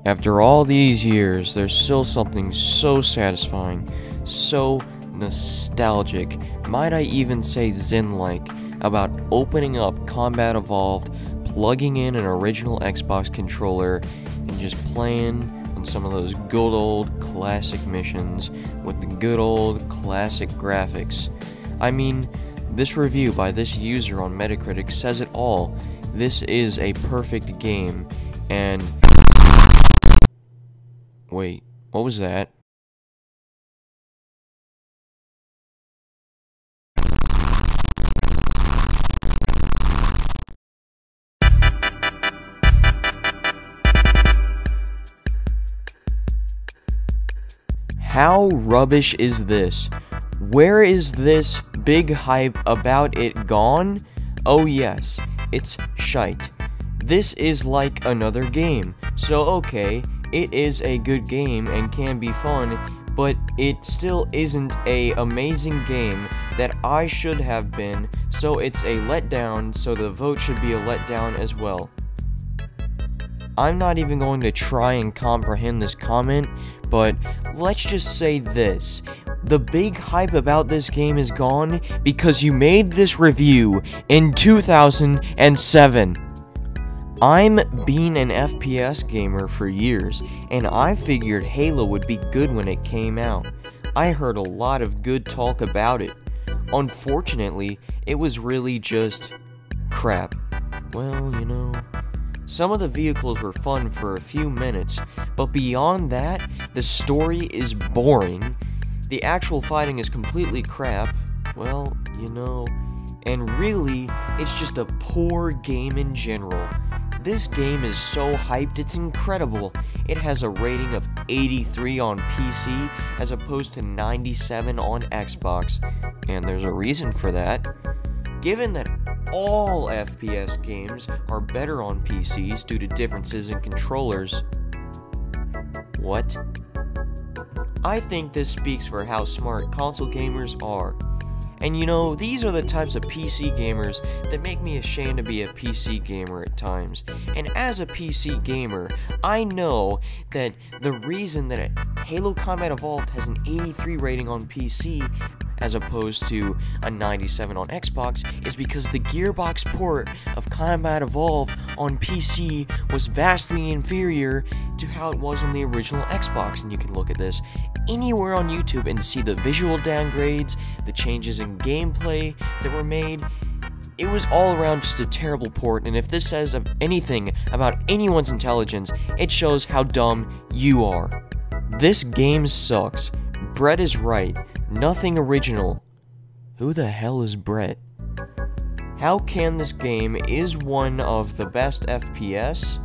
After all these years, there's still something so satisfying, so nostalgic, might I even say zen-like, about opening up Combat Evolved, plugging in an original Xbox controller, and just playing on some of those good old classic missions with the good old classic graphics. I mean, this review by this user on Metacritic says it all. This is a perfect game, and... Wait, what was that? How rubbish is this? Where is this big hype about it gone? Oh yes, it's shite. This is like another game, so okay, it is a good game and can be fun, but it still isn't a amazing game that I should have been, so it's a letdown, so the vote should be a letdown as well. I'm not even going to try and comprehend this comment, but let's just say this. The big hype about this game is gone because you made this review in 2007. I'm been an FPS gamer for years, and I figured Halo would be good when it came out. I heard a lot of good talk about it. Unfortunately, it was really just crap. Well, you know, some of the vehicles were fun for a few minutes, but beyond that, the story is boring. The actual fighting is completely crap. Well, you know, and really, it's just a poor game in general. This game is so hyped, it's incredible. It has a rating of 83 on PC as opposed to 97 on Xbox, and there's a reason for that. Given that all FPS games are better on PCs due to differences in controllers. What? I think this speaks for how smart console gamers are. And you know, these are the types of PC gamers that make me ashamed to be a PC gamer at times. And as a PC gamer, I know that the reason that Halo Combat Evolved has an 83 rating on PC as opposed to a 97 on Xbox is because the Gearbox port of Combat Evolved on PC was vastly inferior to how it was on the original Xbox, and you can look at this anywhere on YouTube and see the visual downgrades, the changes in gameplay that were made. It was all around just a terrible port, and if this says anything about anyone's intelligence, it shows how dumb you are. This game sucks. Brett is right. Nothing original. Who the hell is Brett? How can this game is one of the best FPS?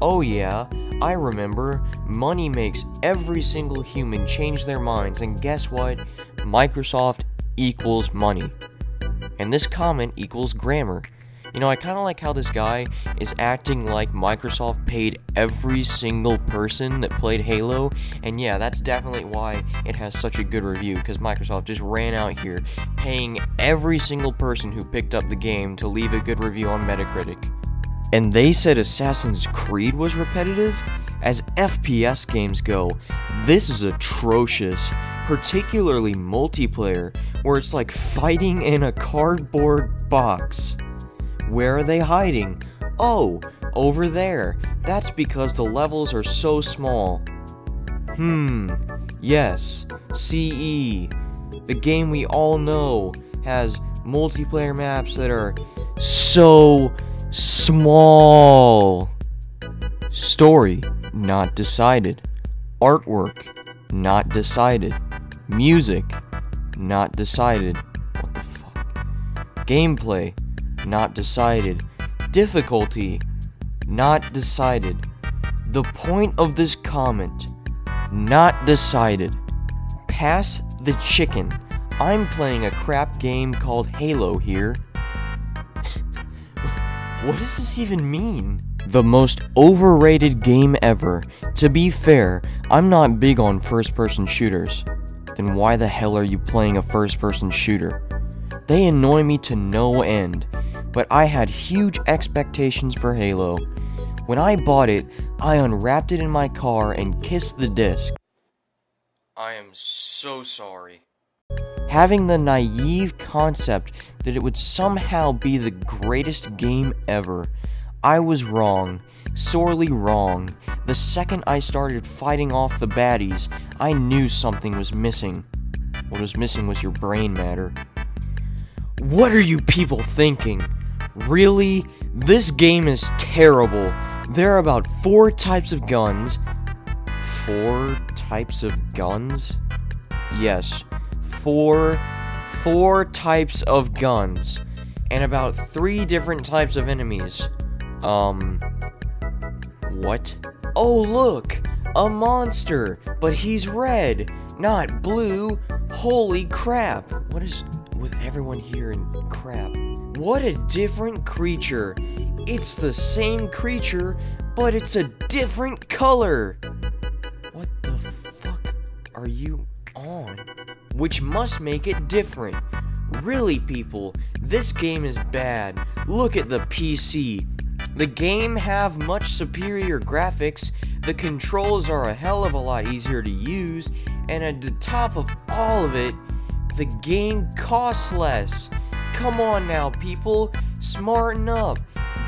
Oh yeah, I remember. Money makes every single human change their minds, and guess what? Microsoft equals money. And this comment equals grammar. You know, I kind of like how this guy is acting like Microsoft paid every single person that played Halo, and yeah, that's definitely why it has such a good review, because Microsoft just ran out here paying every single person who picked up the game to leave a good review on Metacritic. And they said Assassin's Creed was repetitive? As FPS games go, this is atrocious, particularly multiplayer, where it's like fighting in a cardboard box. Where are they hiding? Oh, over there. That's because the levels are so small. Yes, CE. The game we all know has multiplayer maps that are so small. Story, not decided. Artwork, not decided. Music, not decided. What the fuck? Gameplay, not decided. Difficulty, not decided. The point of this comment, not decided. Pass the chicken. I'm playing a crap game called Halo here. What does this even mean? The most overrated game ever. To be fair, I'm not big on first-person shooters. Then why the hell are you playing a first-person shooter? They annoy me to no end. But I had huge expectations for Halo. When I bought it, I unwrapped it in my car and kissed the disc. I am so sorry. Having the naive concept that it would somehow be the greatest game ever, I was wrong, sorely wrong. The second I started fighting off the baddies, I knew something was missing. What was missing was your brain matter. What are you people thinking? Really? This game is terrible. There are about 4 types of guns. 4 types of guns? Yes, four types of guns. And about 3 different types of enemies. What? Oh, look! A monster! But he's red, not blue. Holy crap! What is with everyone here and crap? What a different creature! It's the same creature, but it's a different color! What the fuck are you on? Which must make it different. Really, people, this game is bad. Look at the PC. The game have much superior graphics, the controls are a hell of a lot easier to use, and at the top of all of it, the game costs less. Come on now, people, smarten up.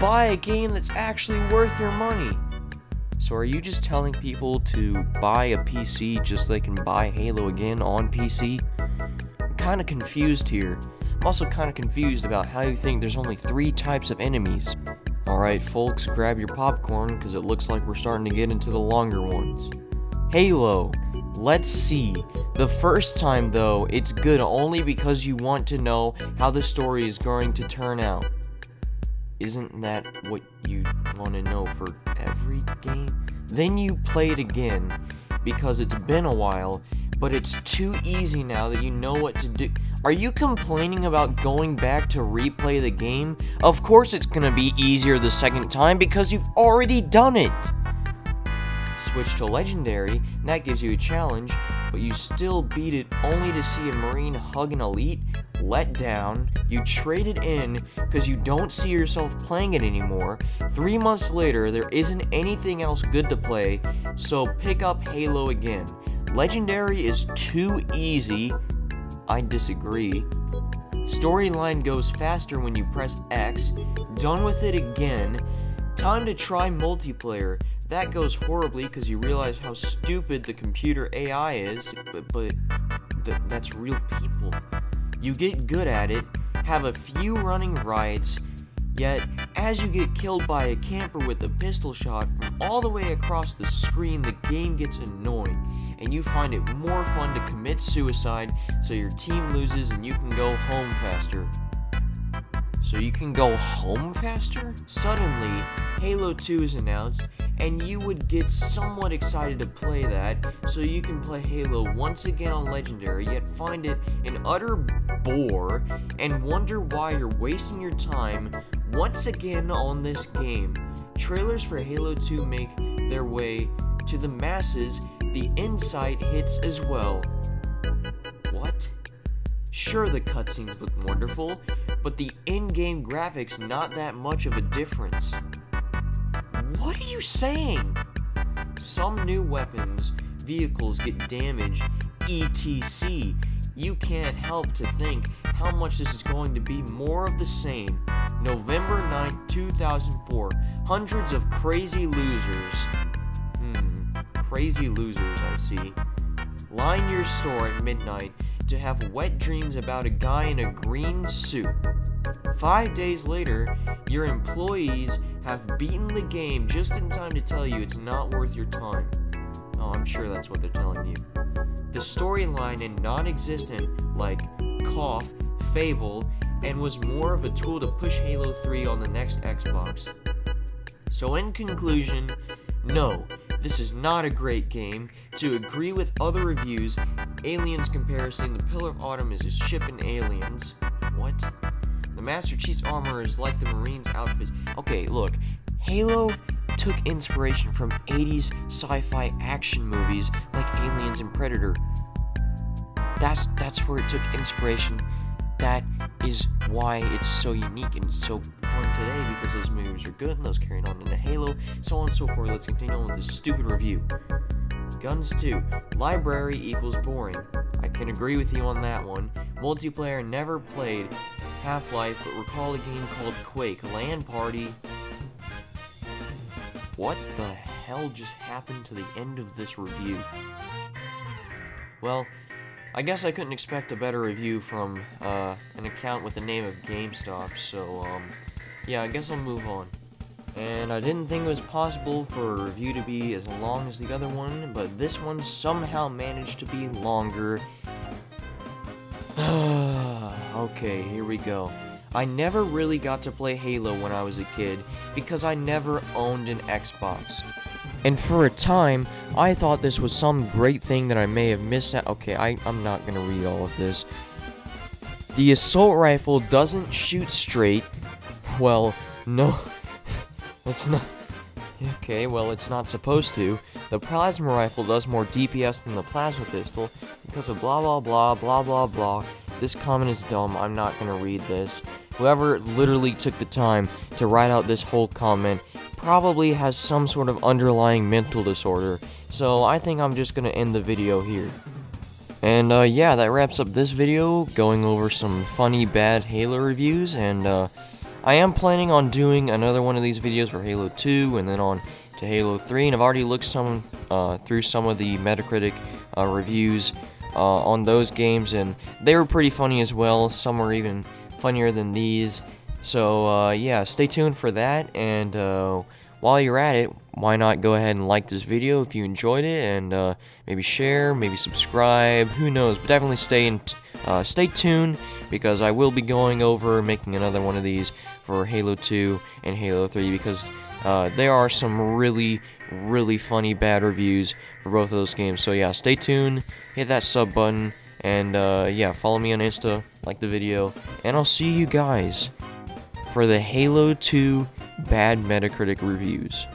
Buy a game that's actually worth your money. So are you just telling people to buy a PC just so they can buy Halo again on PC? I'm kind of confused here. I'm also kind of confused about how you think there's only 3 types of enemies. Alright folks, grab your popcorn because it looks like we're starting to get into the longer ones. Halo. Let's see. The first time though, it's good only because you want to know how the story is going to turn out. Isn't that what you want to know for every game? Then you play it again because it's been a while, but it's too easy now that you know what to do. Are you complaining about going back to replay the game? Of course it's gonna be easier the second time because you've already done it. Switch to Legendary, and that gives you a challenge, but you still beat it only to see a Marine hug an Elite, let down, you trade it in because you don't see yourself playing it anymore. 3 months later, there isn't anything else good to play, so pick up Halo again. Legendary is too easy. I disagree. Storyline goes faster when you press X. Done with it again. Time to try multiplayer. That goes horribly because you realize how stupid the computer AI is, but that's real people. You get good at it, have a few running riots, yet as you get killed by a camper with a pistol shot from all the way across the screen, the game gets annoying, and you find it more fun to commit suicide so your team loses and you can go home faster. So you can go home faster? Suddenly, Halo 2 is announced, and you would get somewhat excited to play that, so you can play Halo once again on Legendary, yet find it an utter bore, and wonder why you're wasting your time once again on this game. Trailers for Halo 2 make their way to the masses, the insight hits as well. What? Sure, the cutscenes look wonderful, but the in-game graphics not that much of a difference. What are you saying? Some new weapons, vehicles get damaged, etc. You can't help to think how much this is going to be more of the same. November 9th, 2004. Hundreds of crazy losers. Crazy losers, I see. Line your store at midnight to have wet dreams about a guy in a green suit. 5 days later, your employees have beaten the game just in time to tell you it's not worth your time. Oh, I'm sure that's what they're telling you. The storyline is non-existent, like Cough, Fable, and was more of a tool to push Halo 3 on the next Xbox. So in conclusion, no, this is not a great game. To agree with other reviews, Aliens comparison, the Pillar of Autumn is a ship in Aliens. What? The Master Chief's armor is like the Marine's outfits. Okay, look, Halo took inspiration from 80s sci-fi action movies like Aliens and Predator. That's where it took inspiration. That is why it's so unique and so fun today because those movies are good and those carried on into Halo, so on and so forth. Let's continue on with this stupid review. Guns 2. Library equals boring. I can agree with you on that one. Multiplayer, never played Half-Life, but recall a game called Quake. LAN Party. What the hell just happened to the end of this review? Well, I guess I couldn't expect a better review from an account with the name of GameStop, so yeah, I guess I'll move on. And I didn't think it was possible for a review to be as long as the other one, but this one somehow managed to be longer. Okay, here we go. I never really got to play Halo when I was a kid, because I never owned an Xbox. And for a time, I thought this was some great thing that I may have missed out. Okay, I'm not gonna read all of this. The assault rifle doesn't shoot straight. Well, no, it's not. Okay, well, it's not supposed to. The plasma rifle does more DPS than the plasma pistol because of blah blah blah blah blah blah. This comment is dumb. I'm not gonna read this. Whoever literally took the time to write out this whole comment probably has some sort of underlying mental disorder, so I think I'm just gonna end the video here. And yeah, that wraps up this video, going over some funny bad Halo reviews, and I am planning on doing another one of these videos for Halo 2, and then on to Halo 3, and I've already looked through some of the Metacritic reviews on those games, and they were pretty funny as well. Some were even funnier than these. So yeah, stay tuned for that, and while you're at it, why not go ahead and like this video if you enjoyed it, and maybe share, maybe subscribe, who knows, but definitely stay tuned, because I will be going over making another one of these for Halo 2 and Halo 3, because there are some really funny bad reviews for both of those games. So yeah, stay tuned, hit that sub button, and yeah, follow me on Insta, like the video, and I'll see you guys for the Halo 2 bad Metacritic reviews.